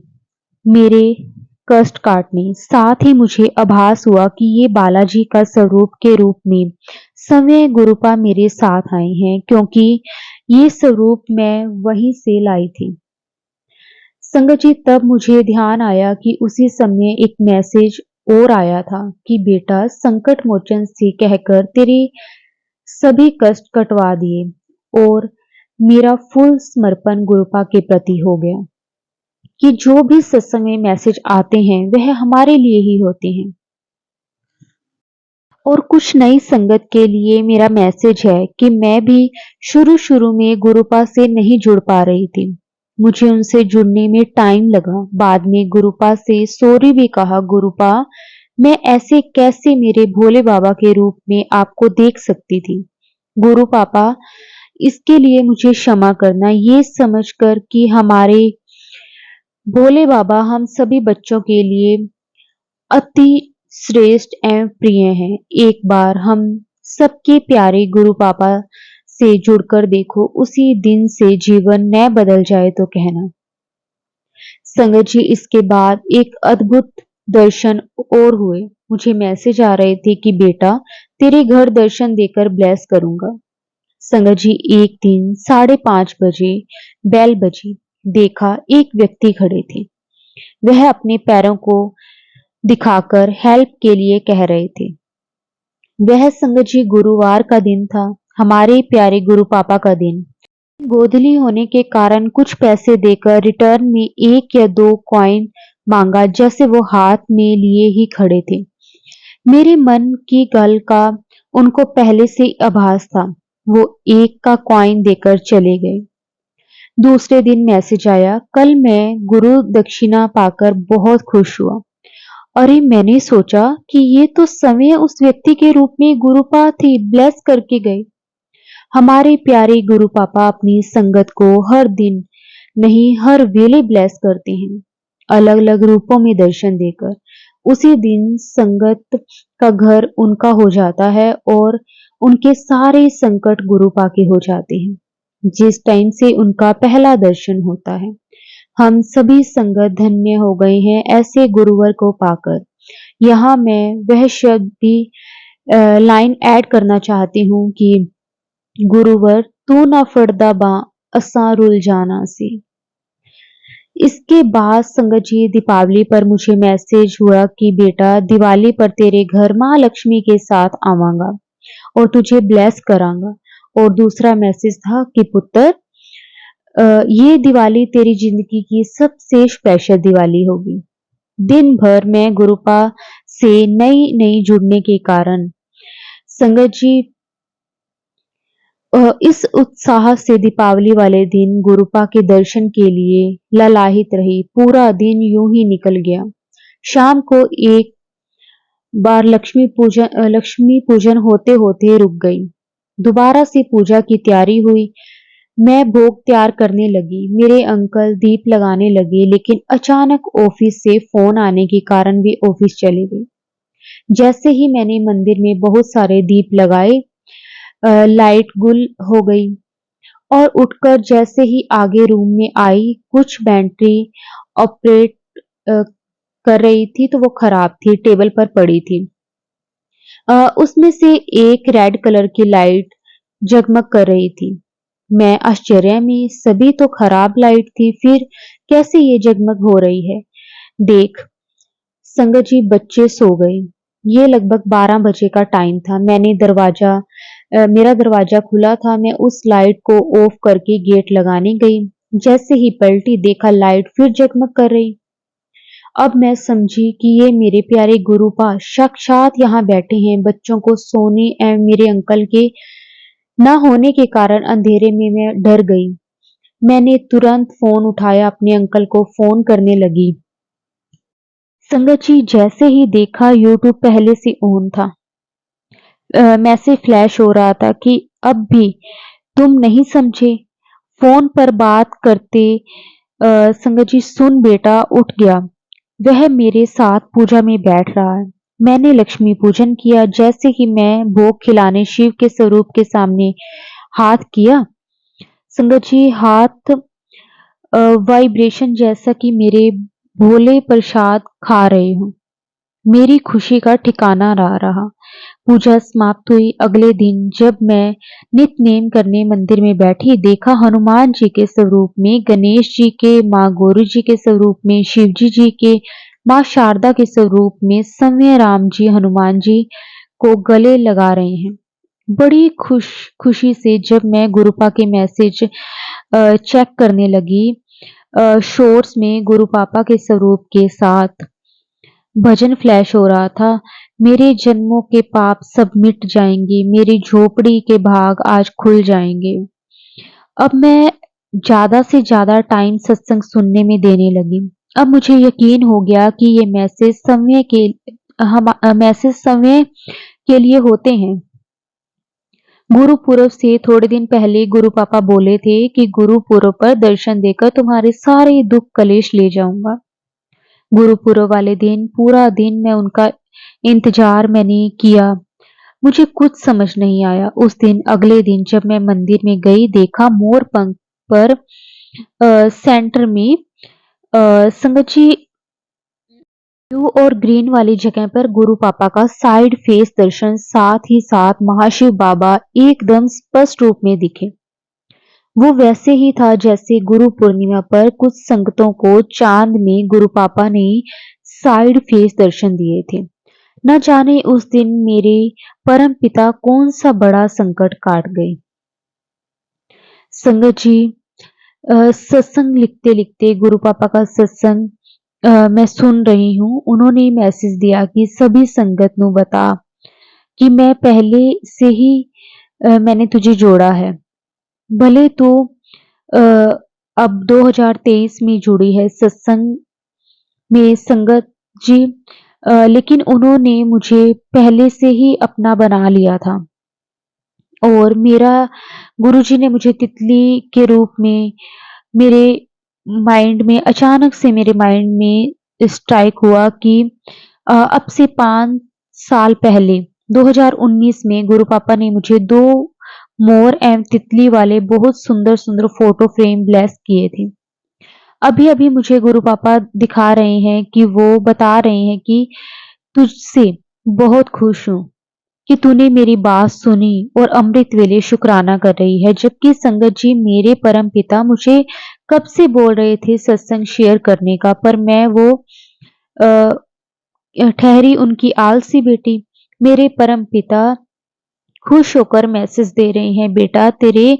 A: मेरे कष्ट काटने। साथ ही मुझे आभास हुआ कि ये बालाजी का स्वरूप के रूप में स्वयं गुरुपा मेरे साथ आए हैं, क्योंकि ये स्वरूप मैं वहीं से लाई थी। संगत जी, तब मुझे ध्यान आया कि उसी समय एक मैसेज और आया था कि बेटा संकट मोचन से कहकर तेरे सभी कष्ट कटवा दिए। और मेरा फुल समर्पण गुरुपा के प्रति हो गया कि जो भी सत्संग में मैसेज आते हैं वह हमारे लिए ही होते हैं। और कुछ नई संगत के लिए मेरा मैसेज है कि मैं भी शुरू में गुरुपा से नहीं जुड़ पा रही थी। मुझे उनसे जुड़ने में टाइम लगा। बाद में गुरुपा से सॉरी भी कहा, गुरुपा मैं ऐसे कैसे मेरे भोले बाबा के रूप में आपको देख सकती थी। गुरु पापा, इसके लिए मुझे क्षमा करना, ये समझकर कि हमारे भोले बाबा हम सभी बच्चों के लिए अति श्रेष्ठ एवं प्रिय हैं। एक बार हम सबके प्यारे गुरु पापा से जुड़कर देखो, उसी दिन से जीवन न बदल जाए तो कहना। संगत जी, इसके बाद एक अद्भुत दर्शन और हुए। मुझे मैसेज आ रहे थे कि बेटा तेरे घर दर्शन देकर ब्लेस करूंगा। संगत जी, एक दिन 5:30 बजे बेल बजी। देखा एक व्यक्ति खड़े थे। वह अपने पैरों को दिखाकर हेल्प के लिए कह रहे थे। वह संगत जी गुरुवार का दिन था, हमारे प्यारे गुरु पापा का दिन। गोधली होने के कारण कुछ पैसे देकर रिटर्न में 1 या 2 कॉइन मांगा, जैसे वो हाथ में लिए ही खड़े थे। मेरे मन की गल का उनको पहले से आभास था। वो 1 का कॉइन देकर चले गए। दूसरे दिन मैसेज आया, कल मैं गुरु दक्षिणा पाकर बहुत खुश हुआ। अरे मैंने सोचा कि ये तो समय उस व्यक्ति के रूप में गुरुपा थे, ब्लेस करके गए। हमारे प्यारे गुरु पापा अपनी संगत को हर दिन नहीं हर वेले ब्लेस करते हैं, अलग अलग रूपों में दर्शन देकर। उसी दिन संगत का घर उनका हो जाता है और उनके सारे संकट गुरु पा के हो जाते हैं, जिस टाइम से उनका पहला दर्शन होता है। हम सभी संगत धन्य हो गए हैं ऐसे गुरुवर को पाकर। यहाँ मैं वह शब्द भी लाइन ऐड करना चाहती हूँ कि गुरुवर तू ना फड़दा बां असां रुल जाना सी। इसके बाद संगत जी दीपावली पर मुझे मैसेज हुआ कि बेटा दिवाली पर तेरे घर माँ लक्ष्मी के साथ आवांगा और तुझे ब्लेस करांगा। और दूसरा मैसेज था कि पुत्र ये दिवाली तेरी जिंदगी की सबसे स्पेशल दिवाली होगी। दिन भर मैं गुरुपा से नई नई जुड़ने के कारण संगत जी इस उत्साह से दीपावली वाले दिन गुरुपा के दर्शन के लिए ललाहित रही। पूरा दिन यूं ही निकल गया। शाम को एक बार लक्ष्मी पूजन होते होते रुक गई। दोबारा से पूजा की तैयारी हुई। मैं भोग तैयार करने लगी। मेरे अंकल दीप लगाने लगे, लेकिन अचानक ऑफिस से फोन आने के कारण वे ऑफिस चले गए। जैसे ही मैंने मंदिर में बहुत सारे दीप लगाए, लाइट गुल हो गई और उठकर जैसे ही आगे रूम में आई, कुछ बैटरी ऑपरेट कर रही थी तो वो खराब थी, टेबल पर पड़ी थी। उसमें से एक रेड कलर की लाइट जगमग कर रही थी। मैं आश्चर्य में, सभी तो खराब लाइट थी, फिर कैसे ये जगमग हो रही है। देख संगत जी बच्चे सो गए। ये लगभग 12 बजे का टाइम था। मेरा दरवाजा खुला था। मैं उस लाइट को ऑफ करके गेट लगाने गई। जैसे ही पलटी, देखा लाइट फिर जगमग कर रही। अब मैं समझी कि ये मेरे प्यारे गुरुपा साक्षात यहाँ बैठे हैं। बच्चों को सोने एवं मेरे अंकल के न होने के कारण अंधेरे में मैं डर गई। मैंने तुरंत फोन उठाया, अपने अंकल को फोन करने लगी। संगत जी जैसे ही देखा यूट्यूब पहले से ऑन था। मैसेज फ्लैश हो रहा था कि अब भी तुम नहीं समझे। फोन पर बात करते संगत जी सुन बेटा उठ गया। वह मेरे साथ पूजा में बैठ रहा है। मैंने लक्ष्मी पूजन किया। जैसे ही मैं भोग खिलाने शिव के स्वरूप के सामने हाथ किया, संगत जी हाथ वाइब्रेशन जैसा कि मेरे भोले प्रसाद खा रहे हूं। मेरी खुशी का ठिकाना ना रहा। पूजा समाप्त हुई। अगले दिन जब मैं नित्य नेम करने मंदिर में बैठी, देखा हनुमान जी के स्वरूप में, गणेश जी के, माँ गौरी जी के स्वरूप में, शिवजी जी के, माँ शारदा के स्वरूप में समय राम जी हनुमान जी को गले लगा रहे हैं। बड़ी खुशी से जब मैं गुरुपा के मैसेज चेक करने लगी, शोर्स में गुरु पापा के स्वरूप के साथ भजन फ्लैश हो रहा था। मेरे जन्मों के पाप सब मिट जाएंगे, मेरी झोपड़ी के भाग आज खुल जाएंगे। अब मैं ज्यादा से ज्यादा टाइम सत्संग सुनने में देने लगी। अब मुझे यकीन हो गया कि ये मैसेज समय के लिए होते हैं। गुरु पूरब से थोड़े दिन पहले गुरु पापा बोले थे कि गुरु पूरब पर दर्शन देकर तुम्हारे सारे दुख कलेश ले जाऊंगा। गुरु पूरब वाले दिन पूरा दिन मैं उनका इंतजार मैंने किया। मुझे कुछ समझ नहीं आया। उस दिन अगले दिन जब मैं मंदिर में गई, देखा मोर पंख पर सेंटर में संगत जी ब्लू और ग्रीन वाली जगह पर गुरु पापा का साइड फेस दर्शन, साथ ही साथ महाशिव बाबा एकदम स्पष्ट रूप में दिखे। वो वैसे ही था जैसे गुरु पूर्णिमा पर कुछ संगतों को चांद में गुरु पापा ने साइड फेस दर्शन दिए थे। न जाने उस दिन मेरे परम पिता कौन सा बड़ा संकट काट गए। संगत जी, सत्संग लिखते लिखते गुरु पापा का सत्संग मैं सुन रही हूँ। उन्होंने मैसेज दिया कि सभी संगत नु बता कि मैं पहले से ही मैंने तुझे जोड़ा है। भले तो अ, अब 2023 में जुड़ी है सत्संग में संगत जी, लेकिन उन्होंने मुझे पहले से ही अपना बना लिया था। और मेरा गुरुजी ने मुझे तितली के रूप में मेरे माइंड में अचानक से मेरे माइंड में स्ट्राइक हुआ कि अब से 5 साल पहले 2019 में गुरु पापा ने मुझे 2 मोर एवं तितली वाले बहुत सुंदर-सुंदर फोटो फ्रेम ब्लेस किए थे। अभी-अभी मुझे गुरु पापा दिखा रहे हैं कि वो बता रहे हैं कि तुझसे बहुत खुश हूँ कि तूने मेरी बात सुनी और अमृत वेले शुक्राना कर रही है। जबकि संगत जी, मेरे परम पिता मुझे कब से बोल रहे थे सत्संग शेयर करने का, पर मैं वो ठहरी उनकी आलसी बेटी। मेरे परम पिता खुश होकर मैसेज दे रहे हैं, बेटा तेरे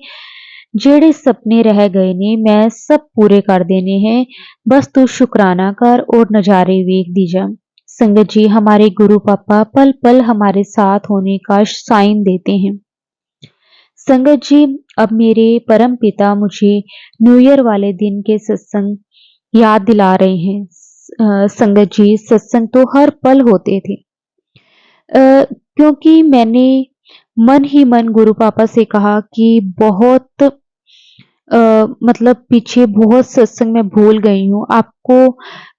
A: जेड़े सपने रह गए ने मैं सब पूरे कर देने हैं, बस तू शुक्राना कर और नजारे वेख दी जा। संगत जी, हमारे गुरु पापा पल पल हमारे साथ होने का साइन देते हैं। संगत जी, अब मेरे परम पिता मुझे न्यू ईयर वाले दिन के सत्संग याद दिला रहे हैं। संगत जी, सत्संग तो हर पल होते थे, क्योंकि मैंने मन ही मन गुरु पापा से कहा कि बहुत मतलब पीछे बहुत सत्संग मैं भूल गई हूँ। आपको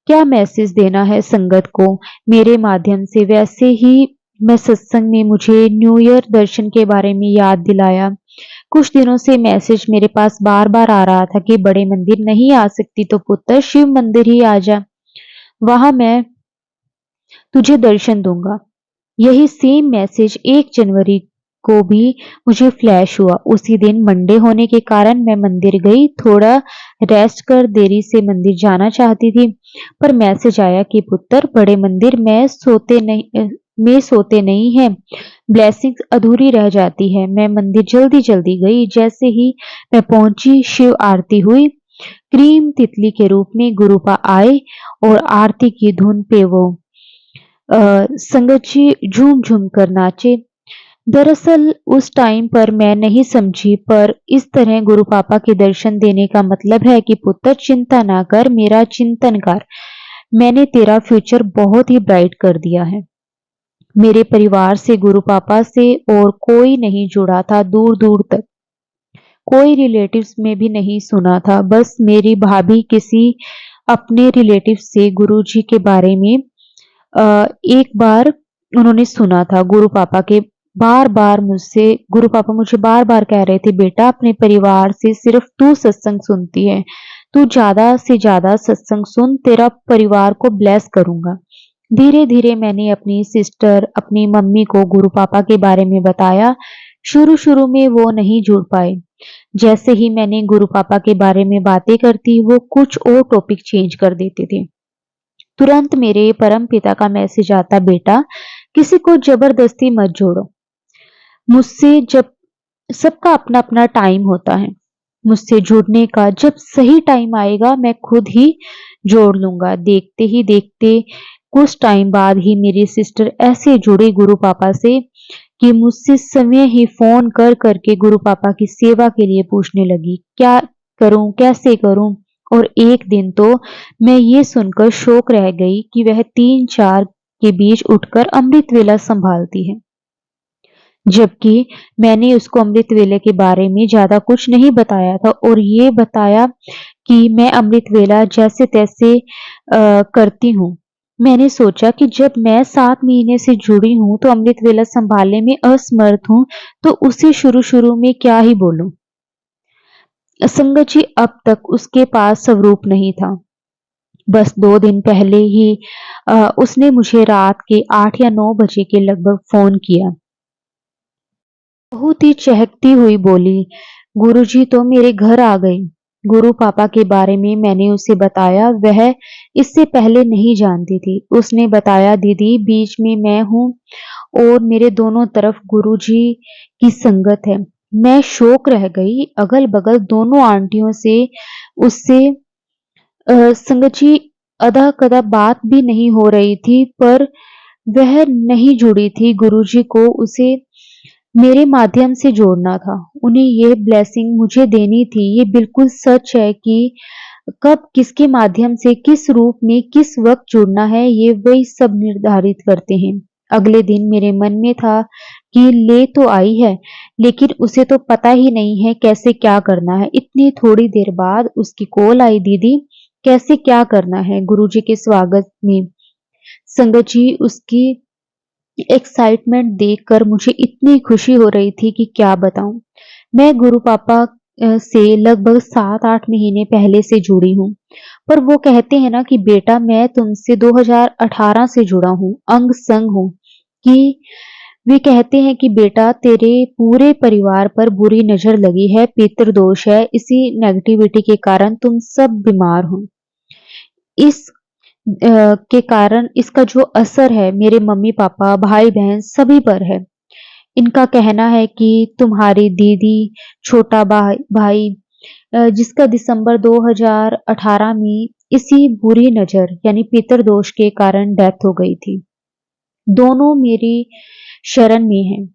A: क्या मैसेज देना है संगत को मेरे माध्यम से? वैसे ही मैं सत्संग में मुझे न्यू ईयर दर्शन के बारे में याद दिलाया। कुछ दिनों से मैसेज मेरे पास बार-बार आ रहा था कि बड़े मंदिर नहीं आ सकती तो पुत्र शिव मंदिर ही आ जा, वहां मैं तुझे दर्शन दूंगा। यही सेम मैसेज 1 जनवरी को भी मुझे फ्लैश हुआ। उसी दिन मंडे होने के कारण मैं मंदिर गई, थोड़ा रेस्ट कर देरी से मंदिर जाना चाहती थी, पर मैसेज आया कि पुत्र बड़े मंदिर में सोते नहीं है, ब्लेसिंग्स अधूरी रह जाती है। मैं मंदिर जल्दी जल्दी गई। जैसे ही मैं पहुंची, शिव आरती हुई। क्रीम तितली के रूप में गुरुपा आए और आरती की धुन पे वो संगत जी झूम झूम कर नाचे। दरअसल उस टाइम पर मैं नहीं समझी, पर इस तरह गुरु पापा के दर्शन देने का मतलब है कि पुत्र चिंता ना कर, मेरा चिंतन कर, मैंने तेरा फ्यूचर बहुत ही ब्राइट कर दिया है। मेरे परिवार से गुरु पापा से और कोई नहीं जुड़ा था, दूर दूर तक कोई रिलेटिव्स में भी नहीं सुना था। बस मेरी भाभी किसी अपने रिलेटिव से गुरुजी के बारे में एक बार उन्होंने सुना था। गुरु पापा मुझे बार-बार कह रहे थे, बेटा अपने परिवार से सिर्फ तू सत्संग सुनती है, तू ज़्यादा से ज़्यादा सत्संग सुन, तेरा परिवार को ब्लेस करूँगा। धीरे-धीरे मैंने अपनी सिस्टर, अपनी मम्मी को गुरु पापा के बारे में बताया। शुरू-शुरू में वो नहीं जुड़ पाए। जैसे ही मैंने गुरु पापा के बारे में बातें करती, वो कुछ और टॉपिक चेंज कर देते थे। तुरंत मेरे परम पिता का मैसेज आता, बेटा किसी को जबरदस्ती मत जोड़ो। मुझसे जब सबका अपना अपना टाइम होता है, मुझसे जुड़ने का जब सही टाइम आएगा मैं खुद ही जोड़ लूंगा। देखते ही देखते कुछ टाइम बाद ही मेरी सिस्टर ऐसे जुड़ी गुरु पापा से कि मुझसे समय ही फोन कर करके गुरु पापा की सेवा के लिए पूछने लगी, क्या करूं, कैसे करूं। और एक दिन तो मैं ये सुनकर शौक रह गई कि वह 3-4 के बीच उठकर अमृत वेला संभालती है। जबकि मैंने उसको अमृत वेले के बारे में ज़्यादा कुछ नहीं बताया था और ये बताया कि मैं अमृत वेला जैसे-तैसे करती हूँ। मैंने सोचा कि जब मैं 7 महीने से जुड़ी हूँ, तो अमृत वेला सँभालने में असमर्थ हूँ, तो उसे शुरू-शुरू में क्या ही बोलूँ। संगत जी, अब तक उसके पास स्वरूप नहीं था। बस 2 दिन पहले ही उसने मुझे रात के 8 या 9 बजे के लगभग फ़ोन किया। बहुत ही चहकती हुई बोली, गुरुजी तो मेरे घर आ गए। गुरु पापा के बारे में मैंने उसे बताया, वह इससे पहले नहीं जानती थी। उसने बताया, दीदी बीच में मैं हूँ और मेरे दोनों तरफ गुरुजी की संगत है। मैं शौक रह गई, अगल-बगल दोनों आंटियों से उससे संगत जी अदा-कदा बात भी नहीं हो रही थी, पर वह नहीं जुड़ी थी। गुरुजी को उसे मेरे माध्यम से जोड़ना था। उन्हें ये ब्लेसिंग मुझे देनी थी। ये बिल्कुल सच है कि कब किसके माध्यम से, किस रूप में, किस वक़्त जुड़ना है, ये वही सब निर्धारित करते हैं। अगले दिन मेरे मन में था कि ले तो आई है, लेकिन उसे तो पता ही नहीं है कैसे क्या करना है। इतनी थोड़ी देर बाद उसकी कॉल आई, दीदी कैसे क्या करना है गुरुजी के स्वागत में। संगत जी, उसकी एक्साइटमेंट देखकर मुझे इतनी खुशी हो रही थी कि क्या बताऊं। मैं गुरु पापा से लगभग 7-8 महीने पहले से जुड़ी हूँ, पर वो कहते हैं ना कि बेटा मैं तुमसे 2018 से जुड़ा हूँ, अंग संग हूँ। कि वे कहते हैं कि बेटा तेरे पूरे परिवार पर बुरी नजर लगी है, पितृदोष है, इसी नेगेटिविटी के कारण तुम सब बीमार हो। इस के कारण इसका जो असर है मेरे मम्मी-पापा, भाई-बहन सभी पर है। इनका कहना है कि तुम्हारी दीदी, छोटा भाई जिसका दिसंबर 2018 में इसी बुरी नज़र यानी पितृदोष के कारण डेथ हो गई थी। दोनों मेरी शरण में हैं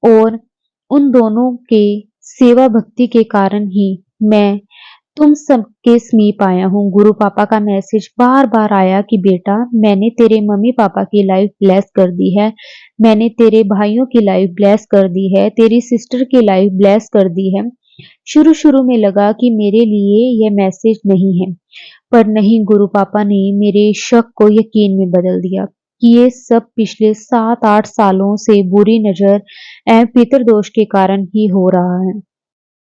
A: और उन दोनों के सेवा भक्ति के कारण ही मैं तुम सबके समीप आया हूँ। गुरु पापा का मैसेज बार-बार आया कि बेटा मैंने तेरे मम्मी-पापा की लाइफ ब्लेस कर दी है, मैंने तेरे भाइयों की लाइफ ब्लेस कर दी है, तेरी सिस्टर की लाइफ ब्लेस कर दी है। शुरू-शुरू में लगा कि मेरे लिए यह मैसेज नहीं है, पर नहीं, गुरु पापा ने मेरे शक को यकीन में बदल दिया कि ये सब पिछले 7-8 सालों से बुरी नज़र एवं पितृदोष के कारण ही हो रहा है।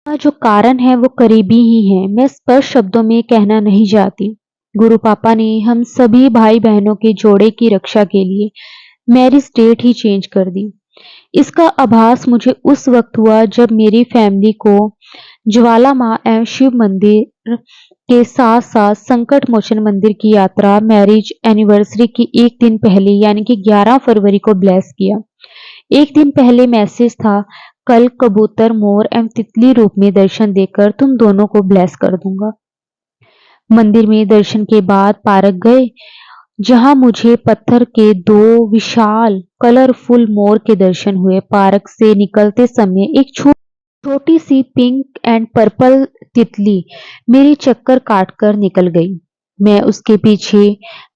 A: का जो कारण है वो करीबी ही है, मैं स्पष्ट शब्दों में कहना नहीं चाहती। गुरु पापा ने हम सभी भाई बहनों के जोड़े की रक्षा के लिए मैरिज डेट ही चेंज कर दी। इसका आभास मुझे उस वक्त हुआ जब मेरी फैमिली को ज्वाला माँ एवं शिव मंदिर के साथ साथ संकट मोचन मंदिर की यात्रा मैरिज एनिवर्सरी की एक दिन पहले यानी कि 11 फरवरी को ब्लेस किया। एक दिन पहले मैसेज था, कल कबूतर, मोर एवं तितली रूप में दर्शन देकर तुम दोनों को ब्लेस कर दूंगा। मंदिर में दर्शन के बाद पार्क गए, जहां मुझे पत्थर के 2 विशाल कलरफुल मोर के दर्शन हुए। पार्क से निकलते समय एक छोटी सी पिंक एंड पर्पल तितली मेरी चक्कर काटकर निकल गई। मैं उसके पीछे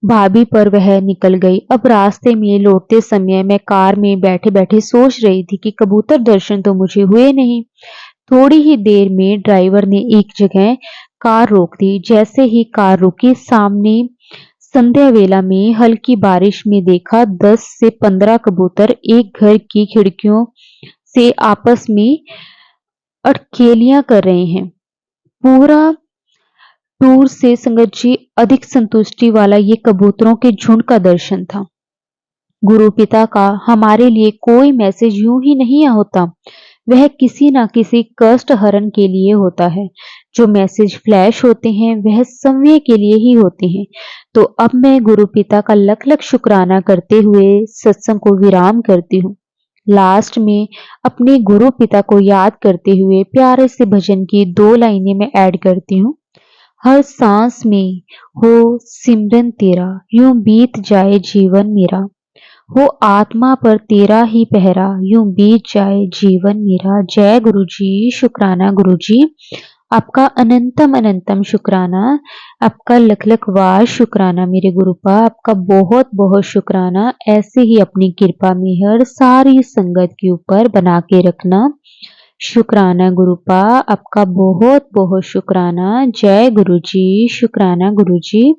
A: भाभी पर वह निकल गई। अब रास्ते में लौटते समय मैं कार में बैठे-बैठे सोच रही थी कि कबूतर दर्शन तो मुझे हुए नहीं। थोड़ी ही देर में ड्राइवर ने एक जगह कार रोक दी। जैसे ही कार रुकी, सामने संध्या वेला में हल्की बारिश में देखा 10 से 15 कबूतर एक घर की खिड़कियों से आपस में अटखेलियां कर रहे हैं। पूरा टूर से संगत जी अधिक संतुष्टि वाला ये कबूतरों के झुंड का दर्शन था। गुरु पिता का हमारे लिए कोई मैसेज यूं ही नहीं होता, वह किसी ना किसी कष्ट हरण के लिए होता है। जो मैसेज फ्लैश होते हैं वह समय के लिए ही होते हैं। तो अब मैं गुरु पिता का लख लख शुक्राना करते हुए सत्संग को विराम करती हूँ। लास्ट में अपने गुरु पिता को याद करते हुए प्यारे से भजन की 2 लाइनें मैं ऐड करती हूँ। हर सांस में हो सिमरन तेरा, यूं बीत जाए जीवन मेरा। हो आत्मा पर तेरा ही पहरा, यूं बीत जाए जीवन मेरा। जय गुरु जी, शुक्राना गुरु जी। आपका अनंतम अनंतम शुक्राना, आपका लख लख वार शुक्राना मेरे गुरुपा, आपका बहुत बहुत शुक्राना। ऐसे ही अपनी कृपा मेहर सारी संगत के ऊपर बना के रखना। शुक्राना गुरुपा, आपका बहुत बहुत शुक्राना। जय गुरु जी, शुक्राना गुरु जी।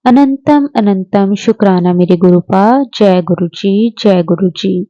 A: अनंतम अनंतम शुक्राना मेरे गुरुपा। जय गुरु जी, जय गुरु जी।